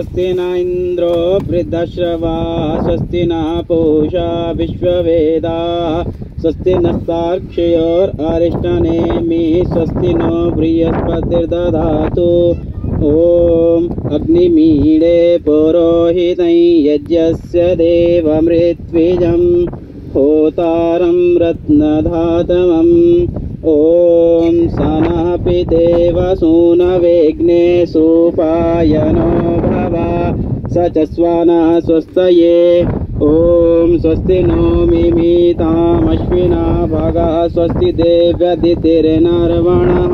स्वस्ति न इन्द्रो वृद्धश्रवा स्वस्ति न पूषा विश्ववेदाः स्वस्ति नस्तार्क्ष्योररिष्टनेमि स्वस्ति नो बृहस्पतिर्दधातु। ओम अग्निमीळे पुरोहितं यज्ञस्य देवमृत्विजं होतारं रत्नधातमम्। ओम सनपितेव सूनवेग्ने सुपायनो भव स च स्वानः स्वस्तये। ओम स्वस्ति नो मिमितामश्विना भगः स्वस्ति देव्यदितिर्नर्वणः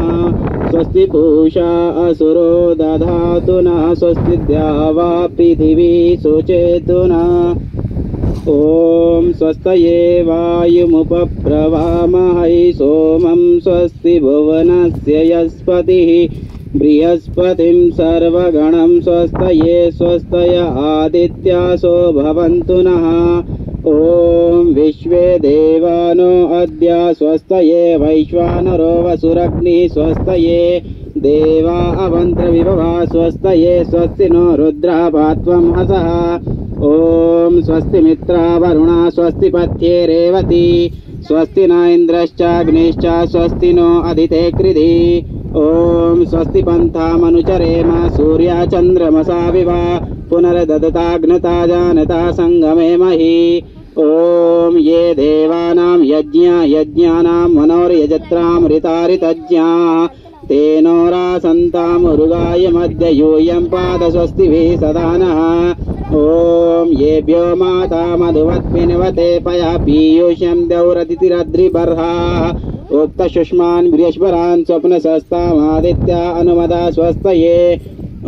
स्वस्ति पूषा असुरो दधातु नः स्वस्ति द्यावा पृथिवी सुचेतुना। ओम स्वस्तये वायुमुपप्रवामहै सोमं स्वस्ति भुवनस्य यस्पतिः बृहस्पतिं सर्वगणं स्वस्तये स्वस्तय आदित्यासो भवन्तु नः। ओम विश्वे देवानो अद्य स्वस्तये वैश्वानरो वसुरग्निः स्वस्तये देवा अवन्त्र विभवा स्वस्तये स्वस्ति नो रुद्रः पात्वं हसः। ओम स्वस्ति मित्रा वरुणा स्वस्ति पथ्ये रेवती स्वस्ति न इन्द्रश्चाग्निश्च स्वस्ति नो अदिते कृधि। ओम स्वस्ति पन्थामनुचरेम सूर्या चन्द्रमसा विवा पुनर्ददताग्नता जानता संगमे महि। ओम ये देवानां यज्ञानां मनोर्यजत्रामृतारितज्ञा तेनोरा सन्तामुरुगाय मध्य यूयं पाद स्वस्तिभिः सदा नः। ओम येभ्यो माता मधुवत्पिन्वते पया पीयूषं द्यौरतिथिरद्रिबर्हाः उक्त शुष्मान् बृहस्परान् स्वप्नसस्तामादित्या अनुमदा स्वस्तये।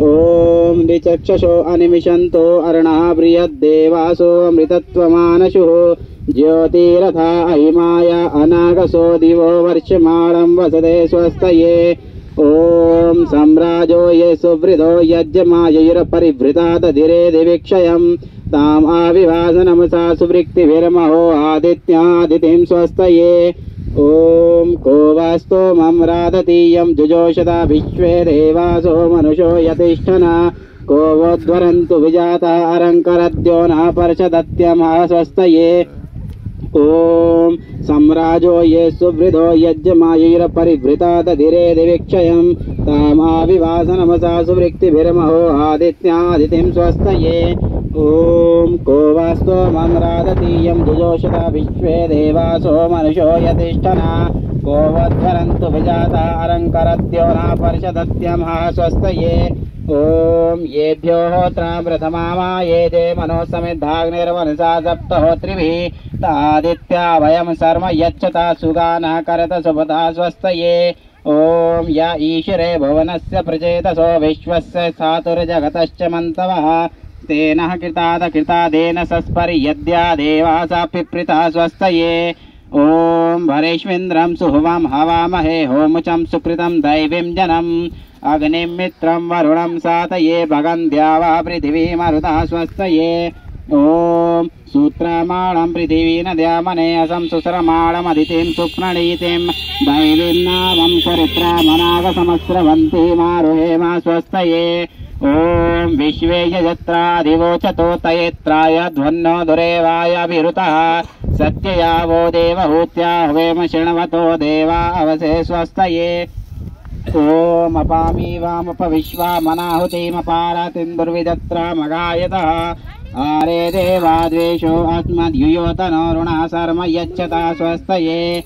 ओम निचक्षसो अनिमिषन्तो अर्णः बृहद्देवासो अमृतत्वमानशुः ज्योतिरथा अहिमाया अनागसो दिवो वर्षमाणं वसते स्वस्तये। ओम सम्राजो ये सुवृधो यज्ञमायुरपरिवृता दधिरे दिवीक्षयं ताम् आविभासनमसा सुवृक्तिभिर्महो आदित्यादितिं स्वस्तये। ओम को वास्तोमं राधतीयं जुजोषदा विश्वे देवासो मनुषो यतिष्ठना को वोद्वरन्तु विजाता अरङ्करद्यो न पर्षदत्यमः स्वस्तये। ओम सम्राजो ये सुवृधो यज्ञमायुरपरिवृता दधिरे दिवीक्षयं तामाविवासनमसा सुवृक्तिभिर्महो आदित्यादितिं स्वस्तये। ओम को वास्तोमं राधतीयं जुजोषदा विश्वे देवासो मनुषो यतिष्ठना को वध्वरन्तु विजाता अरङ्करद्यो न पर्षदत्यमः स्वस्तये। ओम येभ्यो होत्रा प्रथमामायेते मनोः समिद्धाग्निर्मनसा सप्तहोत्रिभिः तादित्या वयं सर्व यच्छता सुगानः करत सुपथा स्वस्तये। ओम या ईश्वरे भुवनस्य प्रचेतसो विश्वस्य स्थातुर्जगतश्च मन्तवः तेनः कृतादेन सस्पर्यद्या देवासा पिप्रिता स्वस्तये। ओम भरेष्विन्द्रं सुहुवं हवामहे होमुचं सुकृतं दैवीं जनम् अग्निं मित्रं वरुणं सातये भगन्त्यावा पृथिवी मरुता स्वस्तये। ओम सूत्रमाणं पृथिवी नद्यामने असं सुसरमाणमदितिं सुप्रणीतिं दैवीं नामं चरित्रामनागसमस्रवन्ती मारुहेमा स्वस्तये। ओम विश्वे यजत्रादिवोचतो तयेत्राय ध्वन्नो दुरेवाय विरुतः सत्ययावो देवहूत्या हवेम शृण्वतो देवा अवसे स्वस्तये। ओम अपामी वामपविश्वामनाहुतिमपारतिं दुर्विदत्रामगायतः आरे देवाद्वेषो अस्मद्युयोतनोरुणः शर्म यच्छता स्वस्तये।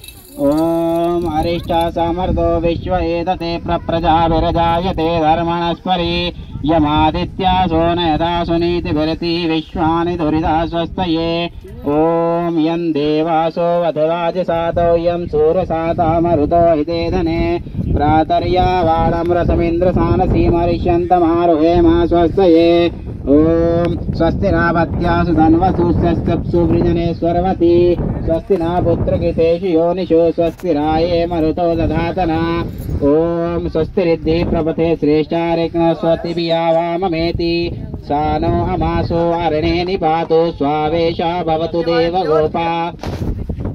ओम अरिष्टा समर्दो विश्व एदते प्रजा विरजायते धर्मणस्परि यमादित्यासो नयदा सुनीतिभिरति विश्वानि दुरिता स्वस्तये। ओम यं देवासो वधवाजसातो यं सूरसातामरुतो हिते धने प्रातर्यावाणं रसमिन्द्रसानसीमरिष्यन्तमारुहेमा स्वस्तये। ओम स्वस्ति नावत्यासु धन्वसुस्तप्सु वृजनेश्वरवती स्वस्ति ना पुत्रकृतेषु योनिषु स्वस्ति राये मरुतो दधातना। ओम स्वस्ति रिद्धि प्रपथे श्रेष्ठारिक्नो स्वस्तिभियावाममेति सानो अमासो अरणे निपातो स्वावेशा भवतु देवगोपा।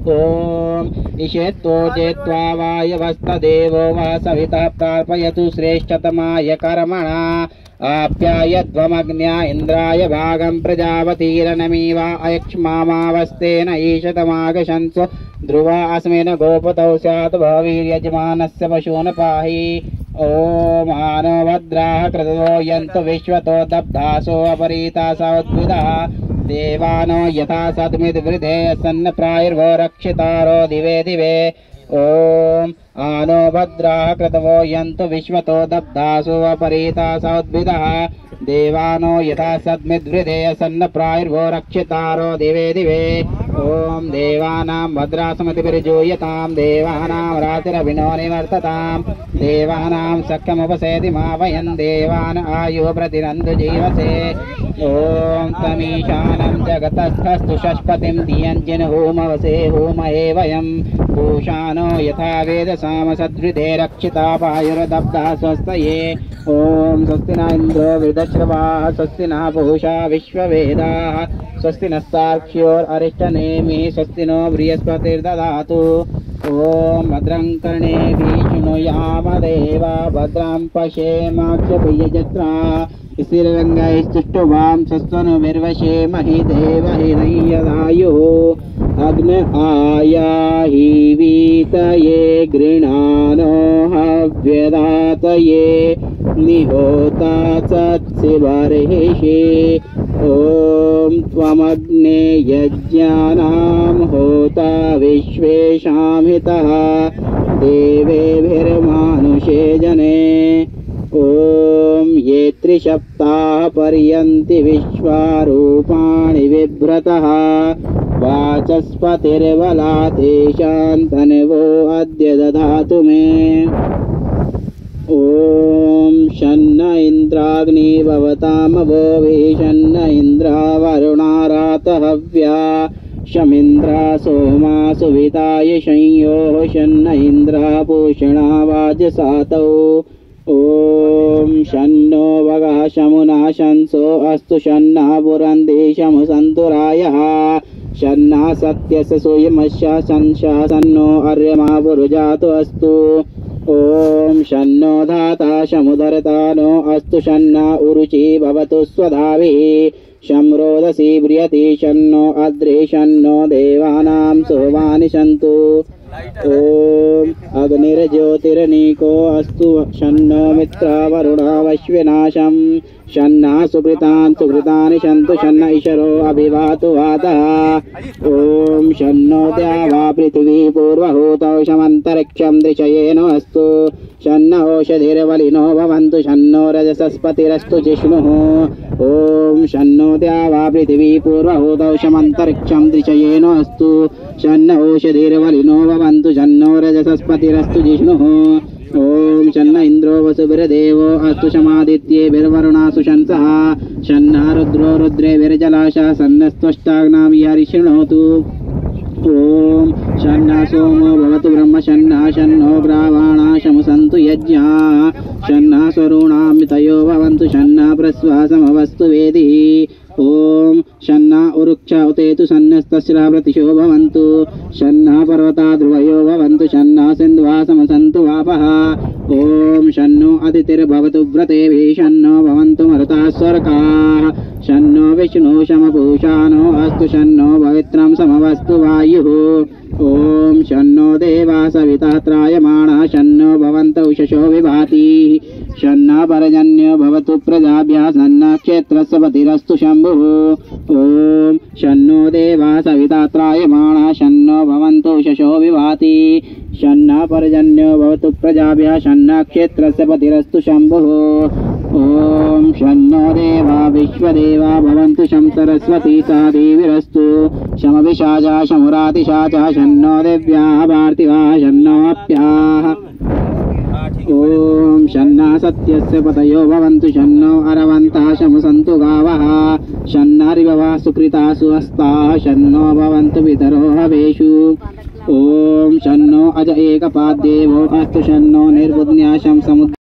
ॐ इषेत्तो जेत्वा वायवस्तदेवो वा सवितः प्रार्पयतु श्रेष्ठतमाय कर्मणा आप्यायध्वमग्न्या इन्द्राय भागं प्रजापतिरनमीव अयक्ष्मामावस्तेन ईशतमागशंसो ध्रुवा अस्मिन् गोपतौ स्यात् भवीर्यजमानस्य पशून् पाहि ॐ आनो भद्राः कृतो यन्तु विश्वतो दब्धासो अपरीतासा उद्भिदः देवानो यथा सद्मिद्वृधे सन्न प्रायुर्भो रक्षितारो दिवे दिवे ॐ आनो भद्राः कृतवो यन्तु विश्वतो दब्धासो अपरीतासा उद्भिदः देवानो यथा सद्मिद्वृधे सन्न प्रायुर्भो रक्षितारो दिवे दिवे ॐ देवानां भद्रासमतिभिर्जूयतां देवानां रातिरभिनो निवर्ततां देवानां सख्यमुपसेति मा वयं देवान् आयुः प्रतिनन्दु जीवसे ॐ तमीशानं जगतस्थस्तु षष्पतिं धियञ्जिन् होमवसे होमहे वयं पूषानो यथा वेदसाम सद्वृधे रक्षिता पायुर्दब्धा स्वस्तये ॐ स्वस्ति न इन्द्रो वृद्धश्रवाः स्वस्ति न पूषा विश्ववेदाः स्वस्ति नस्तार्क्ष्योररिष्टनेमिः स्वस्ति नो बृहस्पतिर्दधातु ॐ भद्रं कर्णेभिः शृणुयाम देवा भद्रां पश्येमाक्षभिर्यजत्राः स्थिररङ्गैस्तुष्टुवां सस्वनुभिर्वशेमहि देवहिरयदायुः अग्न आयाहि वीतये गृणानो हव्यदातये निहोता सत्सिवर्हिषे ॐ त्वमग्ने यज्ञानां होता विश्वेषां हितः देवेभिर्मानुषे जने ॐ ये त्रिसप्ताह पर्यन्ति विश्वारूपाणि बिभ्रतः वाचस्पतिर्बला तेषां तन्वो अद्य दधातु मे ॐ शन्न इन्द्राग्नि भवतामवो शन्न इन्द्रा वरुणारातहव्या शमिन्द्रा सोमा सुविताय संयोः शन्न इन्द्रा पूषणा वाजसातौ ॐ शन्नो वगः शमुना शंसो अस्तु शन्नः पुरन्दीशमु सन्तुरायः शन्नः सत्यस्य सूयमस्य शंसः शन्नो अर्यमा पुरुजातु अस्तु ॐ शन्नो धाता शमुदरता नो अस्तु शन्ना उरुचि भवतु स्वधाभिः शम्रोदसी ब्रियति शन्नो अद्रि शन्नो देवानां सोमानि सन्तु ॐ अग्निर्ज्योतिर्नीको अस्तु शन्नो मित्रा वरुणा वश्विनाशं शन्नः सुकृतानि सन्तु शन्न ईशरो अभिवातु वातः ॐ शन्नो द्यावा पृथिवी पूर्वहूतौ शमन्तरिक्षं दृशयेनो अस्तु शन्न ओषधिर्वलिनो भवन्तु शन्नो रजसस्पतिरस्तु जिष्णुः ॐ शन्नो द्यावा पृथिवी पूर्वहूतौ शमन्तरिक्षं दृशयेनो अस्तु शन्न ओषधिर्वलिनो भवन्तु शन्नो रजसस्पतिरस्तु जिष्णुः ॐ शन्न इन्द्रो वसुभिर्देवो अस्तु शमादित्येभिर्वरुणासु शंसः शन्नः रुद्रो रुद्रेभिर्जलाशः सन्नस्त्वष्टाग्नां हरिशृणोतु ॐ शन्नः सोमो भवतु ब्रह्म शन्नः शन्नो ब्राह्मणा शमसन्तु यज्ञः शन्नः स्वरूणां मितयो भवन्तु शन्नः प्रश्वासमवस्तु वेदिः ॐ शन्नः उरुक्षा उतेतु शन्नस्तस्रा प्रतिशो भवन्तु शन्नः पर्वता ध्रुवयो भवन्तु शन्नः सिन्धुवा समसन्तु वापः ॐ शन्नो अदितिर्भवतु व्रतेभिः शन्नो भवन्तु मरुताः स्वर्गाः शन्नो विष्णु शमपूषानो अस्तु शन्नो पवित्रं समवस्तु वायुः ॐ शन्नो देवा सविता त्रायमाणः शन्नो भवन्तौ शशो विभाति शन्नः पर्जन्यो भवतु प्रजाभ्यः शन्नः क्षेत्रस्य पतिरस्तु शम्भुः ॐ शन्नो देवा सविता त्रायमाणः शन्नो भवन्तौ शशो विभाति शन्नः पर्जन्यो भवतु प्रजाभ्यः शन्नः क्षेत्रस्य पतिरस्तु शम्भुः ॐ शन्नो देवा विश्वदेवा भवन्तु शं सरस्वती सा देवीरस्तु शमविशाजा शमुरातिशाचा शन्नो देव्याः पार्थिवाः शन्नोऽप्याः ॐ शन्नः सत्यस्य पतयो भवन्तु शन्नो अरवन्तः शमसन्तु गावः शन्नारिवः सुकृतासु हस्ताः शन्नो भवन्तु पितरो हवेषु ॐ शन्नो अज एकपाद्येवो अस्तु शन्नो निर्बुध्न्याशं समुद्र